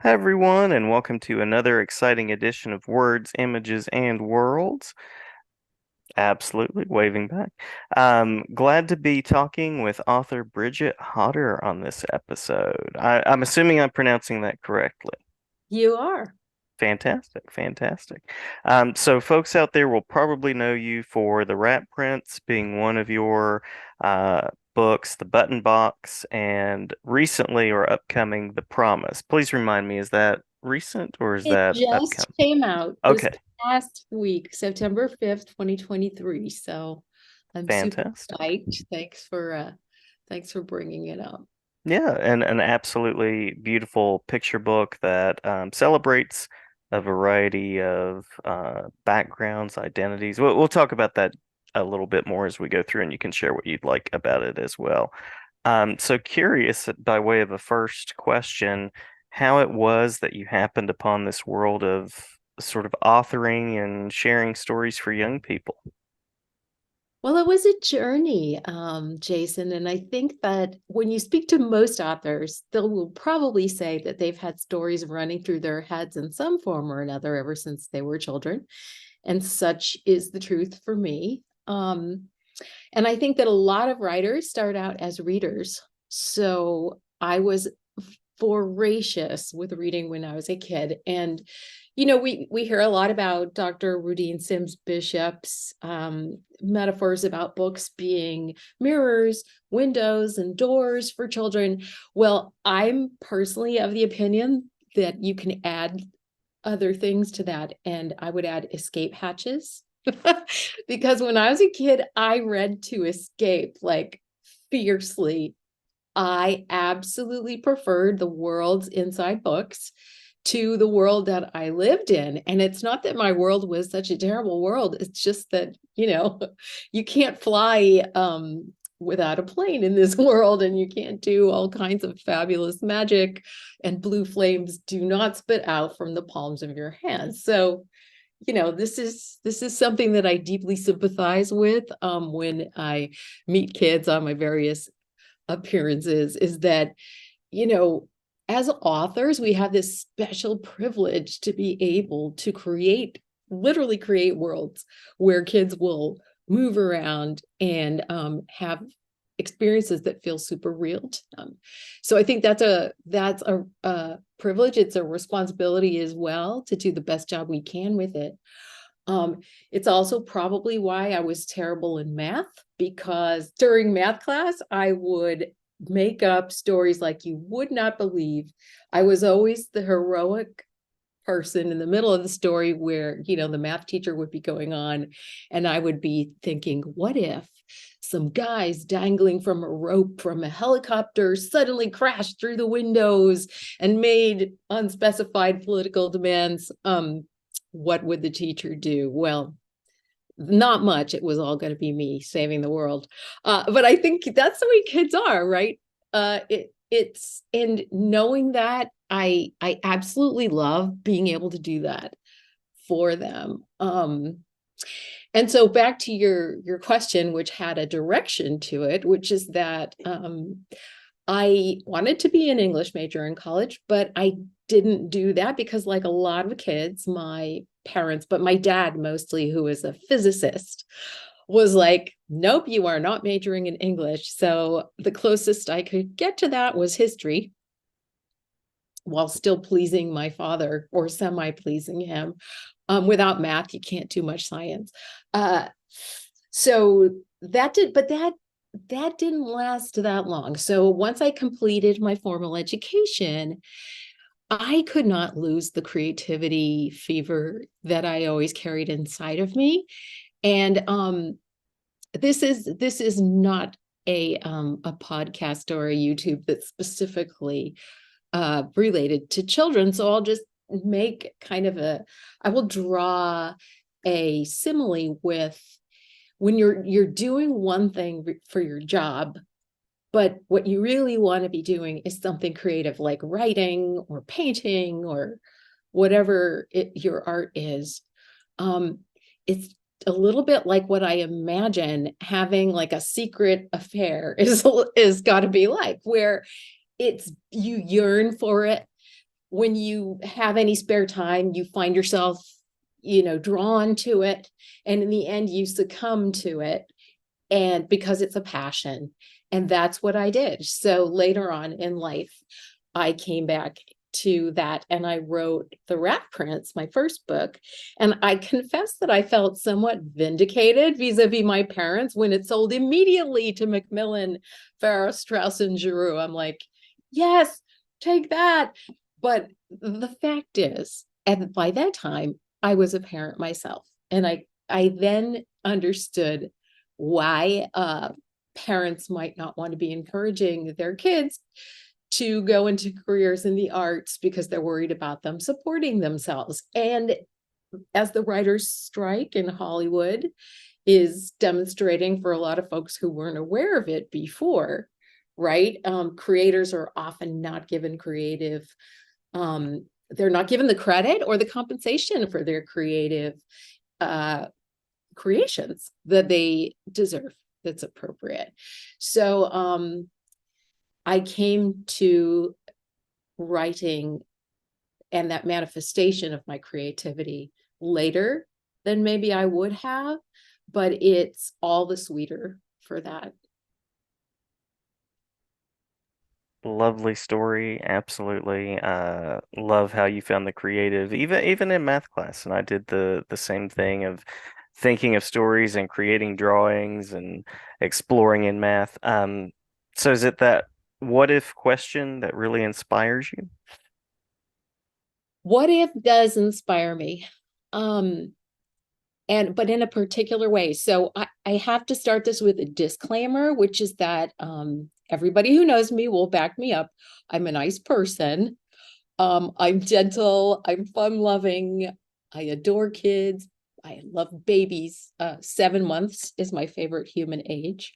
Hi, everyone, and welcome to another exciting edition of Words, Images, and Worlds. Absolutely, waving back. Glad to be talking with author Bridget Hodder on this episode. I'm assuming I'm pronouncing that correctly. You are. Fantastic, fantastic. So folks out there will probably know you for The Rat Prince being one of your books, The Button Box, and recently or upcoming The Promise. Please remind me, is that recent or is It that just upcoming? came out this Okay, past week, September 5th, 2023. So I'm super fantastic. psyched. Thanks for bringing it up. Yeah, and an absolutely beautiful picture book that celebrates a variety of backgrounds, identities. We'll talk about that a little bit more as we go through, and you can share what you'd like about it as well. So curious, by way of a first question, how it was that you happened upon this world of sort of authoring and sharing stories for young people. Well, it was a journey, Jason. And I think that when you speak to most authors, they will probably say that they've had stories running through their heads in some form or another ever since they were children. And such is the truth for me. And I think that a lot of writers start out as readers. So I was voracious with reading when I was a kid. And, we hear a lot about Dr. Rudine Sims Bishop's metaphors about books being mirrors, windows, and doors for children. Well, I'm personally of the opinion that you can add other things to that. And I would add escape hatches. Because when I was a kid, I read to escape like fiercely. I absolutely preferred the worlds inside books to the world that I lived in. And it's not that my world was such a terrible world. It's just that, you can't fly without a plane in this world, and you can't do all kinds of fabulous magic, and blue flames do not spit out from the palms of your hands. So, this is something that I deeply sympathize with when I meet kids on my various appearances, is that, you know, as authors, we have this special privilege to be able to literally create worlds where kids will move around and have experiences that feel super real to them. So I think that's a privilege. It's a responsibility as well to do the best job we can with it. It's also probably why I was terrible in math, because during math class, I would make up stories like you would not believe. I was always the heroic person in the middle of the story where, the math teacher would be going on, and I would be thinking, what if some guys dangling from a rope from a helicopter suddenly crashed through the windows and made unspecified political demands? What would the teacher do? Well, not much. It was all going to be me saving the world. But I think that's the way kids are, right? It's and knowing that I absolutely love being able to do that for them. And so back to your question, which had a direction to it, which is that I wanted to be an English major in college, but I didn't do that because, like a lot of kids, my parents, but my dad mostly, who is a physicist, was like, nope, you are not majoring in English. So the closest I could get to that was history, while still pleasing my father, or semi pleasing him. Without math, you can't do much science. So that didn't last that long. So once I completed my formal education, I could not lose the creativity fever that I always carried inside of me. And this is not a podcast or a YouTube that's specifically related to children. So I'll just make kind of I will draw a simile with when you're doing one thing for your job, but what you really want to be doing is something creative, like writing or painting or whatever your art is. It's a little bit like what I imagine having like a secret affair is got to be like, where it's you yearn for it, when you have any spare time, you find yourself, drawn to it. And in the end, you succumb to it. And because it's a passion. And that's what I did. So later on in life, I came back to that and I wrote The Rat Prince, my first book. And I confess that I felt somewhat vindicated vis-a-vis my parents when it sold immediately to Macmillan, Farrar, Straus, and Giroux. I'm like, yes, take that. But the fact is, and by that time, I was a parent myself. And I then understood why parents might not want to be encouraging their kids to go into careers in the arts because they're worried about them supporting themselves. And as the writers' strike in Hollywood is demonstrating for a lot of folks who weren't aware of it before, right? Creators are often not given they're not given the credit or the compensation for their creative creations that they deserve, that's appropriate. So I came to writing and that manifestation of my creativity later than maybe I would have, but it's all the sweeter for that. Lovely story, absolutely. Love how you found the creative, even in math class. And I did the same thing of thinking of stories and creating drawings and exploring in math. So is it that what if question that really inspires you? What if does inspire me. Um, but in a particular way. So I have to start this with a disclaimer, which is that everybody who knows me will back me up. I'm a nice person. I'm gentle. I'm fun loving. I adore kids. I love babies. 7 months is my favorite human age.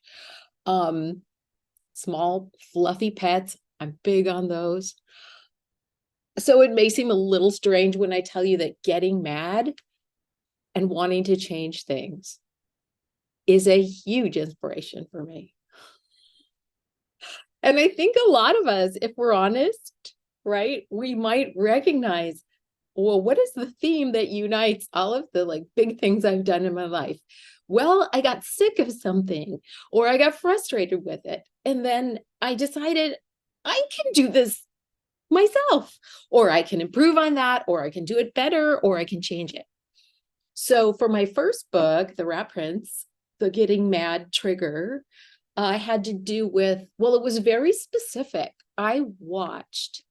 Um, Small, fluffy pets. I'm big on those. So it may seem a little strange when I tell you that getting mad and wanting to change things is a huge inspiration for me. And I think a lot of us, if we're honest, right, we might recognize, well, what is the theme that unites all of the like big things I've done in my life? Well, I got sick of something or I got frustrated with it. And then I decided I can do this myself, or I can improve on that, or I can do it better, or I can change it. So for my first book, The Rat Prince, the getting mad trigger, I had to do with, well, it was very specific. I watched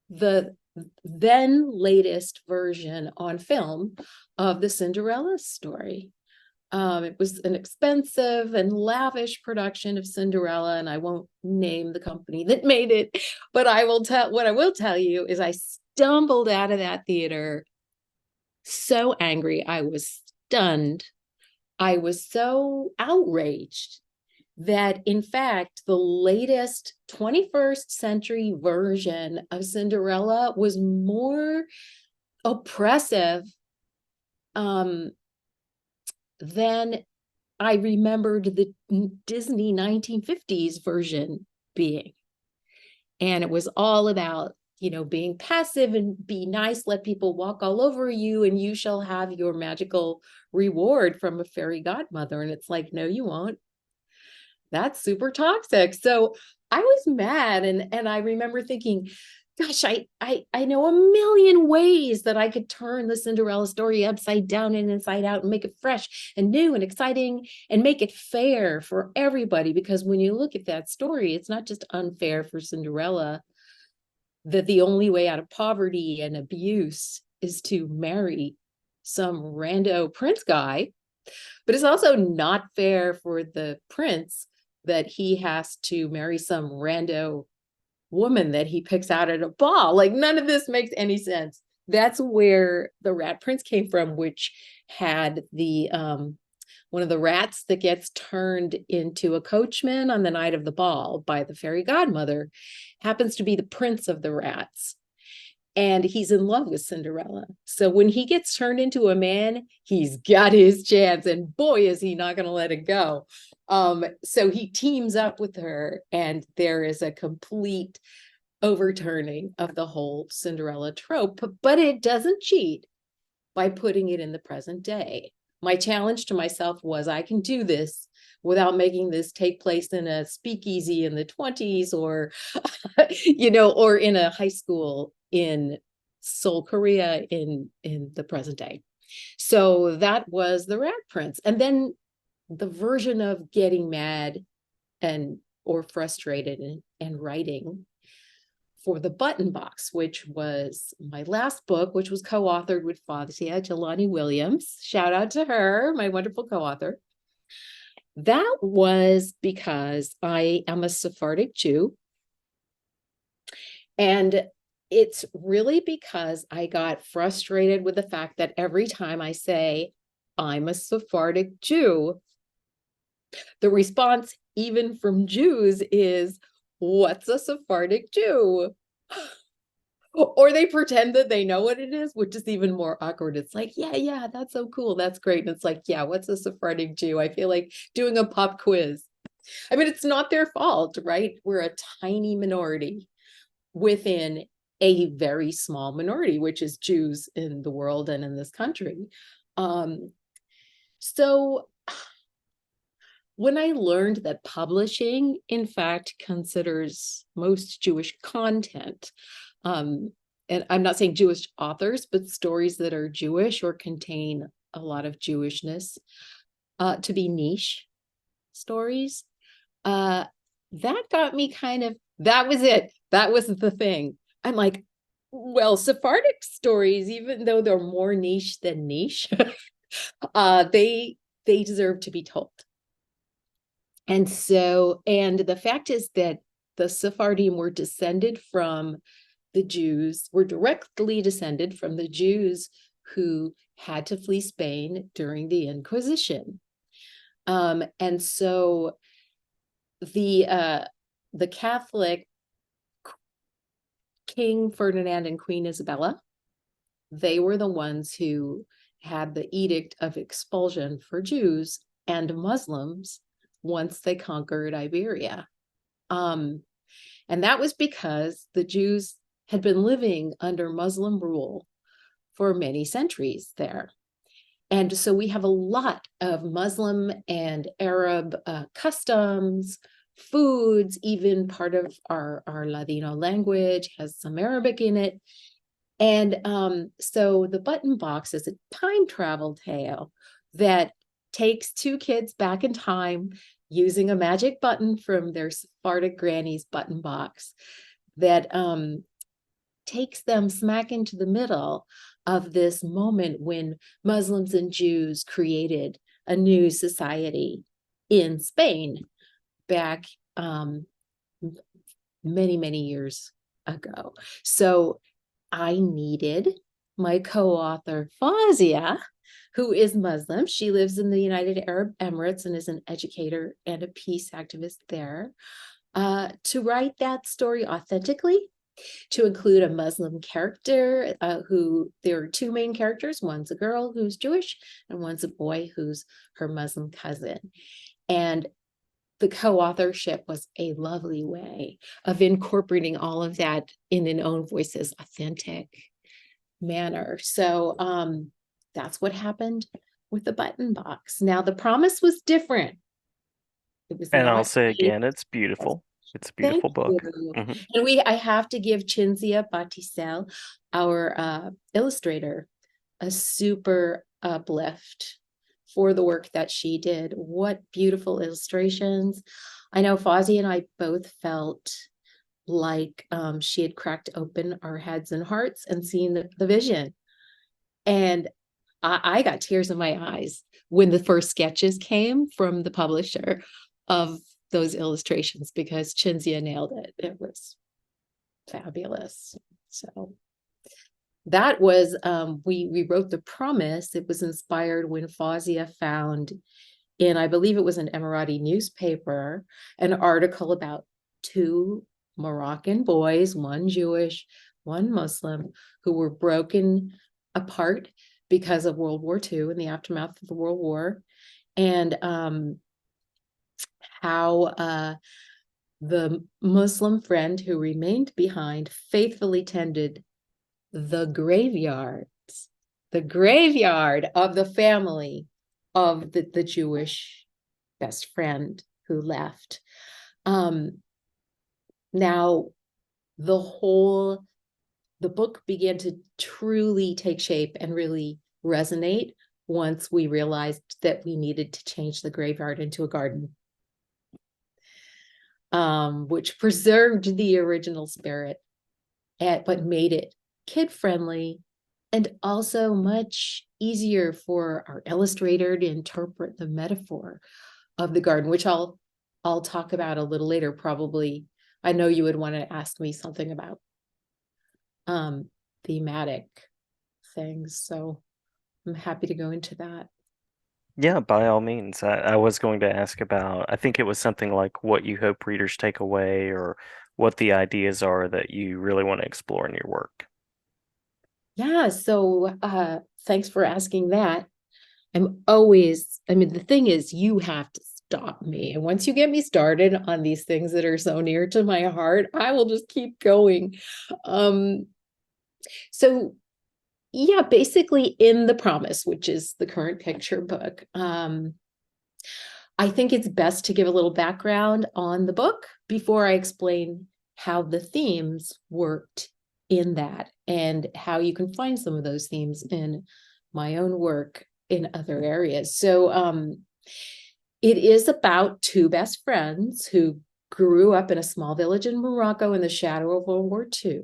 the then latest version on film of the Cinderella story. It was an expensive and lavish production of Cinderella, and I won't name the company that made it, but what I will tell you is I stumbled out of that theater so angry. I was stunned. I was so outraged that, in fact, the latest 21st century version of Cinderella was more oppressive than I remembered the Disney 1950s version being. And it was all about, being passive and be nice, let people walk all over you, and you shall have your magical reward from a fairy godmother. And it's like, no, you won't. That's super toxic. So I was mad. And I remember thinking, gosh, I know a million ways that I could turn the Cinderella story upside down and inside out and make it fresh and new and exciting and make it fair for everybody. Because when you look at that story, it's not just unfair for Cinderella that the only way out of poverty and abuse is to marry some rando prince guy, but it's also not fair for the prince that he has to marry some rando woman that he picks out at a ball. Like, none of this makes any sense. That's where the Rat Prince came from, which had the one of the rats that gets turned into a coachman on the night of the ball by the fairy godmother happens to be the prince of the rats. And he's in love with Cinderella. So when he gets turned into a man, he's got his chance. And boy, is he not going to let it go. So he teams up with her, and there is a complete overturning of the whole Cinderella trope, but it doesn't cheat by putting it in the present day. My challenge to myself was I can do this without making this take place in a speakeasy in the 20s or, or in a high school in Seoul, Korea in the present day. So that was the Rat Prince. And then the version of getting mad and or frustrated and writing for the Button Box, which was my last book, which was co-authored with Fazia Jelani Williams. Shout out to her, my wonderful co-author. That was because I am a Sephardic Jew. And it's really because I got frustrated with the fact that every time I say, I'm a Sephardic Jew, the response, even from Jews, is, what's a Sephardic Jew? Or they pretend that they know what it is, which is even more awkward. It's like, yeah, that's so cool. That's great. And it's like, yeah, what's a Sephardic Jew? I feel like doing a pop quiz. I mean, it's not their fault, right? We're a tiny minority within a very small minority, which is Jews in the world and in this country. So when I learned that publishing, in fact, considers most Jewish content, and I'm not saying Jewish authors, but stories that are Jewish or contain a lot of Jewishness, to be niche stories, that got me that was it. That was the thing. I'm like, well, Sephardic stories, even though they're more niche than niche, they deserve to be told. And the fact is that the Sephardim were directly descended from the Jews who had to flee Spain during the Inquisition. And so the Catholic King Ferdinand and Queen Isabella, they were the ones who had the edict of expulsion for Jews and Muslims once they conquered Iberia. And that was because the Jews had been living under Muslim rule for many centuries there. And so we have a lot of Muslim and Arab customs, foods, even part of our Ladino language has some Arabic in it. And so the Button Box is a time travel tale that takes two kids back in time using a magic button from their Sephardic granny's button box that takes them smack into the middle of this moment when Muslims and Jews created a new society in Spain back many, many years ago. So I needed my co-author, Fazia, who is Muslim. She lives in the United Arab Emirates and is an educator and a peace activist there, to write that story authentically, to include a Muslim character who there are two main characters. One's a girl who's Jewish and one's a boy who's her Muslim cousin. And the co-authorship was a lovely way of incorporating all of that in an own voice's authentic manner. So that's what happened with the Button Box. Now, the promise was different. It was And I'll not say a again, it's beautiful. It's a thank beautiful book. you. Hmm. And I have to give Cinzia Battistel, our illustrator, a super uplift for the work that she did. What beautiful illustrations. I know Fozzie and I both felt like she had cracked open our heads and hearts and seen the vision. And I got tears in my eyes when the first sketches came from the publisher of those illustrations because Cinzia nailed it. It was fabulous. So that was we wrote The Promise. It was inspired when Fazia found in, I believe it was an Emirati newspaper, an article about two Moroccan boys, one Jewish, one Muslim, who were broken apart because of World War II and the aftermath of the World War, and how The Muslim friend who remained behind faithfully tended the graveyard of the family of the Jewish best friend who left. Now, the whole the book began to truly take shape and really resonate once we realized that we needed to change the graveyard into a garden, which preserved the original spirit, but made it kid friendly and also much easier for our illustrator to interpret the metaphor of the garden, which I'll talk about a little later, probably. I know you would want to ask me something about thematic things, so I'm happy to go into that. Yeah, by all means. I was going to ask about, I think it was something like what you hope readers take away or what the ideas are that you really want to explore in your work. Yeah, so thanks for asking that. The thing is, you have to stop me. And once you get me started on these things that are so near to my heart, I will just keep going. Um, so yeah, basically in The Promise, which is the current picture book, I think it's best to give a little background on the book before I explain how the themes worked in that and how you can find some of those themes in my own work in other areas. So it is about two best friends who grew up in a small village in Morocco in the shadow of World War II.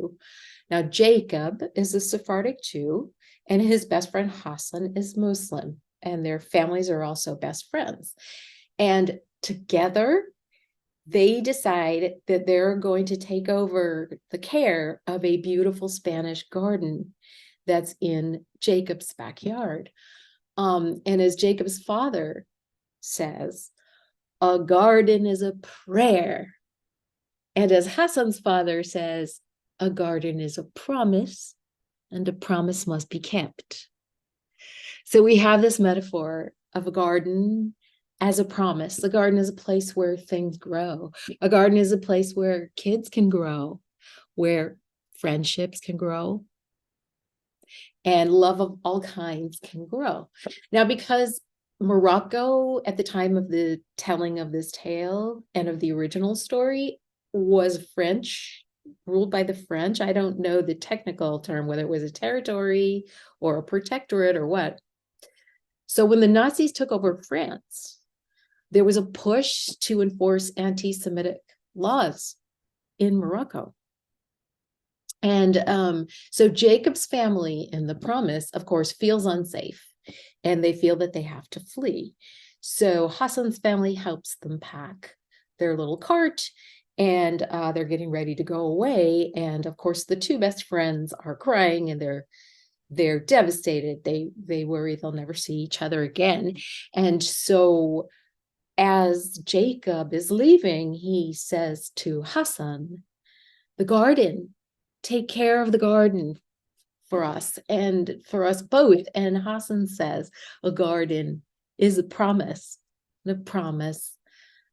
Now, Jacob is a Sephardic Jew, and his best friend Hassan is Muslim, and their families are also best friends. And together, they decide that they're going to take over the care of a beautiful Spanish garden that's in Jacob's backyard. And as Jacob's father says, a garden is a prayer. And as Hassan's father says, a garden is a promise, and a promise must be kept. So we have this metaphor of a garden as a promise. The garden is a place where things grow. A garden is a place where kids can grow, where friendships can grow, and love of all kinds can grow. Now, because Morocco, at the time of the telling of this tale and of the original story, was French, ruled by the French. I don't know the technical term, whether it was a territory or a protectorate or what. So when the Nazis took over France, there was a push to enforce anti-Semitic laws in Morocco. And so Jacob's family in The Promise, of course, feels unsafe and they feel that they have to flee. So Hassan's family helps them pack their little cart and they're getting ready to go away. And of course, the two best friends are crying and they're devastated. They worry they'll never see each other again. And so as Jacob is leaving, he says to Hassan, the garden, take care of the garden for us and for us both. And Hassan says, a garden is a promise. The promise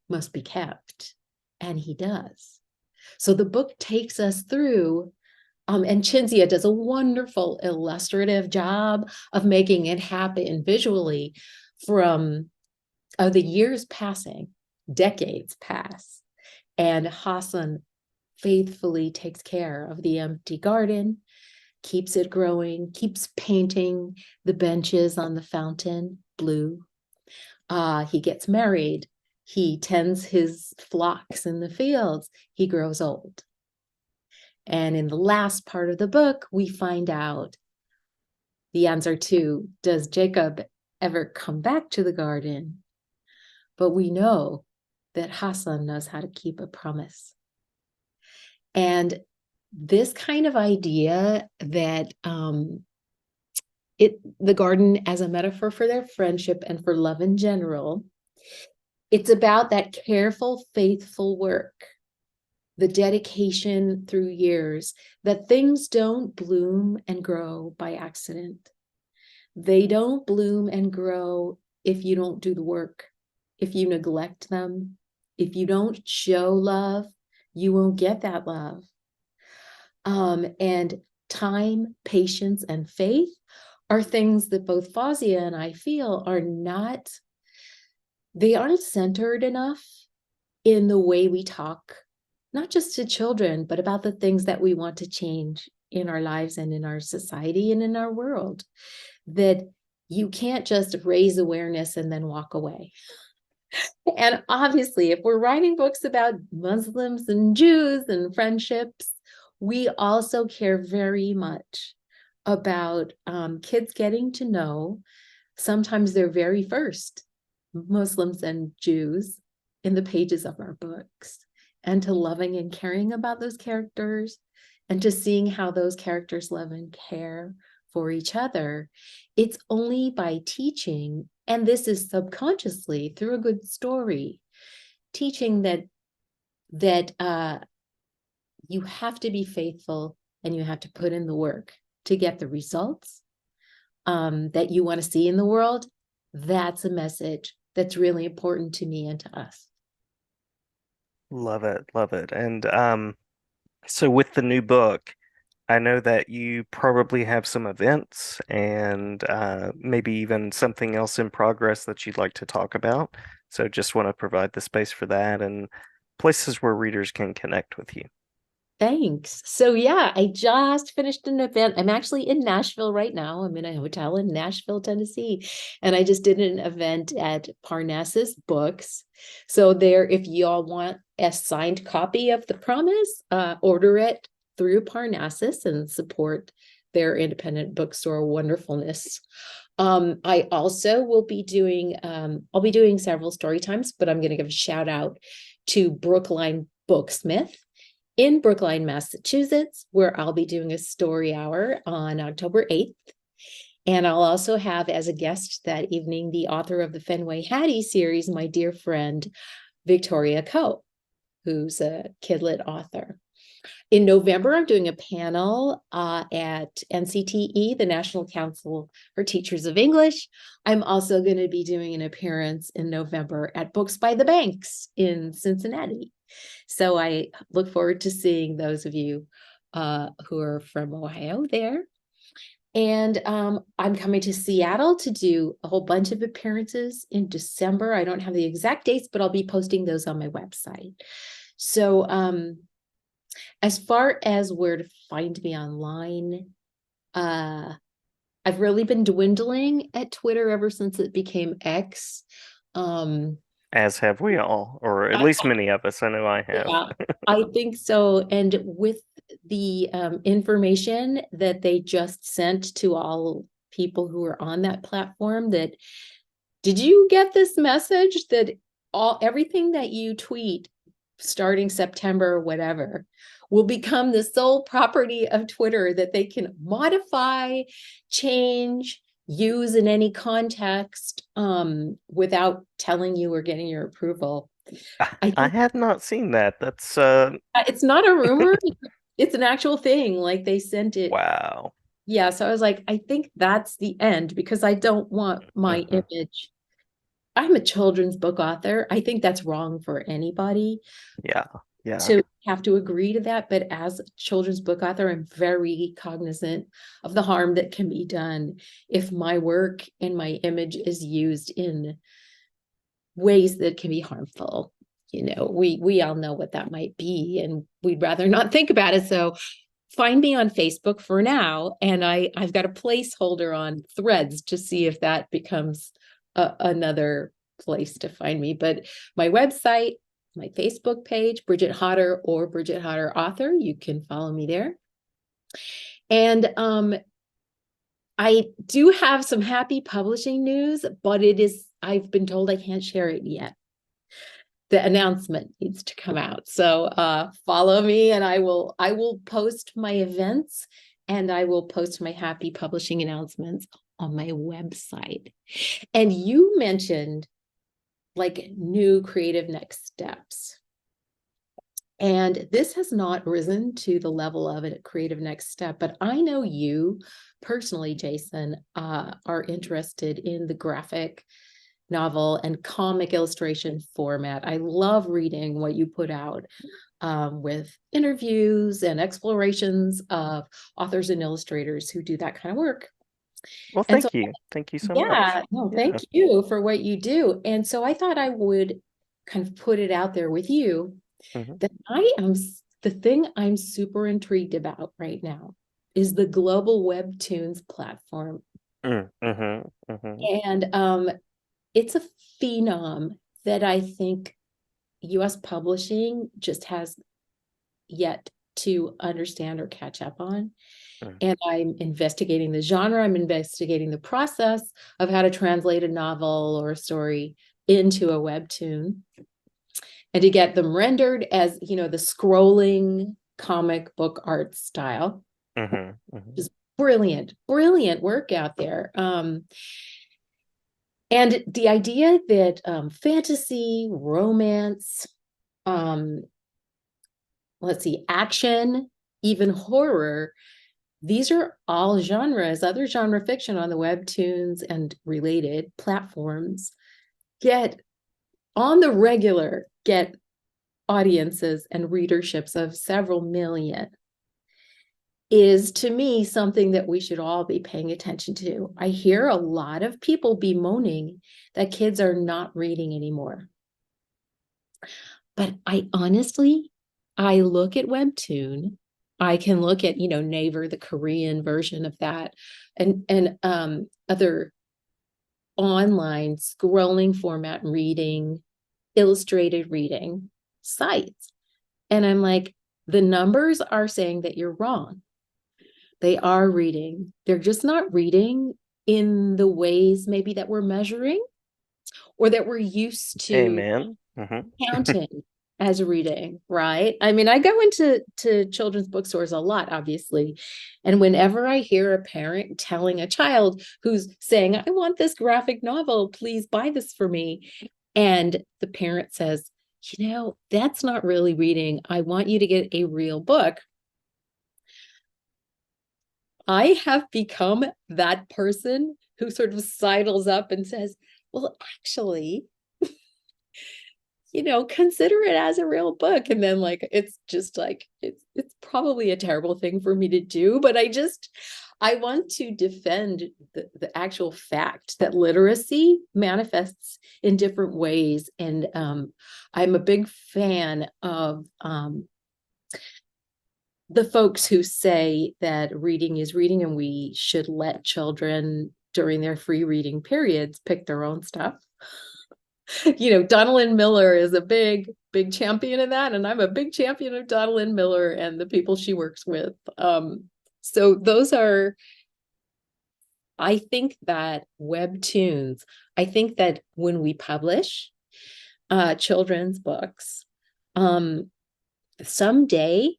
must be kept. And he does. So the book takes us through, and Chinzia does a wonderful illustrative job of making it happen visually from the years passing, decades pass, and Hassan faithfully takes care of the empty garden, keeps it growing, keeps painting the benches on the fountain blue. He gets married. He tends his flocks in the fields. He grows old. And in the last part of the book, we find out the answer to, does Jacob ever come back to the garden? But we know that Hassan knows how to keep a promise. And this kind of idea that the garden as a metaphor for their friendship and for love in general, it's about that careful, faithful work, the dedication through years, that things don't bloom and grow by accident. They don't bloom and grow if you don't do the work, if you neglect them. If you don't show love, you won't get that love. And time, patience, and faith are things that both Fazia and I feel are not, they aren't centered enough in the way we talk, not just to children, but about the things that we want to change in our lives and in our society and in our world. That you can't just raise awareness and then walk away. And obviously, if we're writing books about Muslims and Jews and friendships, we also care very much about kids getting to know sometimes their very first Muslims and Jews in the pages of our books, and to loving and caring about those characters, and to seeing how those characters love and care for each other. It's only by teaching, and this is subconsciously through a good story, teaching that you have to be faithful and you have to put in the work to get the results that you want to see in the world. That's a message that's really important to me and to us. Love it, love it. And so with the new book, I know that you probably have some events and maybe even something else in progress that you'd like to talk about. So just want to provide the space for that and places where readers can connect with you. Thanks. So yeah, I just finished an event. I'm actually in Nashville right now. I'm in a hotel in Nashville, Tennessee, and I just did an event at Parnassus Books. So there, if y'all want a signed copy of The Promise, order it through Parnassus and support their independent bookstore wonderfulness. I also will be doing, I'll be doing several story times, but I'm going to give a shout out to Brookline Booksmith in Brookline, Massachusetts, where I'll be doing a story hour on October 8th. And I'll also have as a guest that evening the author of the Fenway Hattie series, my dear friend, Victoria Coe, who's a kidlit author. In November, I'm doing a panel at NCTE, the National Council for Teachers of English. I'm also going to be doing an appearance in November at Books by the Banks in Cincinnati. So I look forward to seeing those of you who are from Ohio there. And I'm coming to Seattle to do a whole bunch of appearances in December. I don't have the exact dates, but I'll be posting those on my website. So as far as where to find me online, I've really been dwindling at Twitter ever since it became X. As have we all, or at I, least many of us. I know I have. yeah, I think so. And with the information that they just sent to all people who are on that platform, that did you get this message that everything that you tweet starting September or whatever will become the sole property of Twitter, that they can modify, change, use in any context without telling you or getting your approval. I I think have not seen that. That's it's not a rumor, it's an actual thing. Like they sent it. wow. Yeah, so I was like, I think that's the end, because I don't want my Hmm. image. I'm a children's book author. I think that's wrong for anybody Yeah, yeah. to have to agree to that. But as a children's book author, I'm very cognizant of the harm that can be done if my work and my image is used in ways that can be harmful. You know, we all know what that might be, and we'd rather not think about it. So find me on Facebook for now, and I've got a placeholder on Threads to see if that becomes another place to find me. But my website, my Facebook page, Bridget Hodder or Bridget Hodder Author, you can follow me there. And I do have some happy publishing news, but I've been told I can't share it yet. The announcement needs to come out. So follow me, and I will post my events, and I will post my happy publishing announcements on my website. And you mentioned like new creative next steps. And this has not risen to the level of a creative next step, but I know you personally, Jason, are interested in the graphic novel and comic illustration format. I love reading what you put out with interviews and explorations of authors and illustrators who do that kind of work. Well, And so, thank you. Thank you so much. yeah, no, Yeah. thank you for what you do. And so I thought I would kind of put it out there with you Hmm. that the thing I'm super intrigued about right now is the global webtoons platform. Mm-hmm. Hmm. And it's a phenom that I think US publishing just has yet to understand or catch up on. And I'm investigating the genre, I'm investigating the process of how to translate a novel or a story into a webtoon and to get them rendered as, the scrolling comic book art style. Hmm. Hmm. Just brilliant, brilliant work out there. And the idea that fantasy, romance, um, let's see, action, even horror, these are all genres, other genre fiction on the webtoons and related platforms get on the regular, get audiences and readerships of several million is to me something that we should all be paying attention to. I hear a lot of people bemoaning that kids are not reading anymore. But I look at Webtoon. I can look at, Naver, the Korean version of that, and other online scrolling format reading, illustrated reading sites. And I'm like, the numbers are saying that you're wrong. They are reading. They're just not reading in the ways maybe that we're measuring or that we're used to Amen. Hmm. counting as reading, right? I mean, I go into children's bookstores a lot, obviously. And whenever I hear a parent telling a child who's saying, I want this graphic novel, please buy this for me. And the parent says, that's not really reading. I want you to get a real book. I have become that person who sort of sidles up and says, well, actually, consider it as a real book. And then like it's just like it's probably a terrible thing for me to do, but I want to defend the actual fact that literacy manifests in different ways. And I'm a big fan of the folks who say that reading is reading and we should let children during their free reading periods pick their own stuff. Donald Miller is a big, big champion of that. And I'm a big champion of Donald Miller and the people she works with. So those are, I think that webtoons, I think that when we publish children's books, um, someday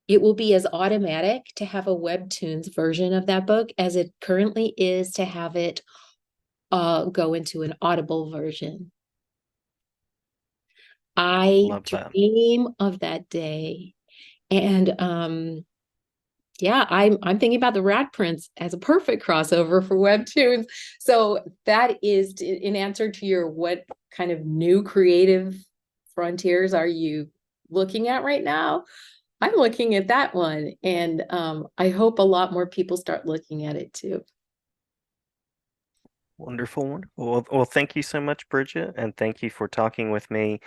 it will be as automatic to have a webtoons version of that book as it currently is to have it go into an Audible version. I Love that. dream of that day. And yeah, I'm thinking about the Rat Prince as a perfect crossover for webtoons. So that is in answer to your what kind of new creative frontiers are you looking at right now? I'm looking at that one, and I hope a lot more people start looking at it too. Wonderful, wonderful. Well, thank you so much, Bridget, and thank you for talking with me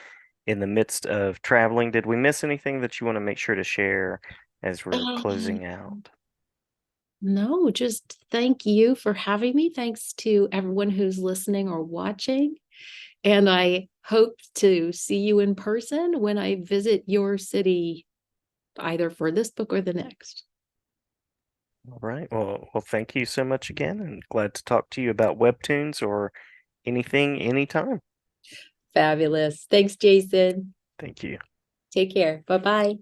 in the midst of traveling. Did we miss anything that you want to make sure to share as we're Um, closing out? no, just thank you for having me. Thanks to everyone who's listening or watching. And I hope to see you in person when I visit your city, either for this book or the next. All right. Well, thank you so much again, and glad to talk to you about webtoons or anything, anytime. Fabulous. Thanks, Jason. Thank you. Take care. Bye bye.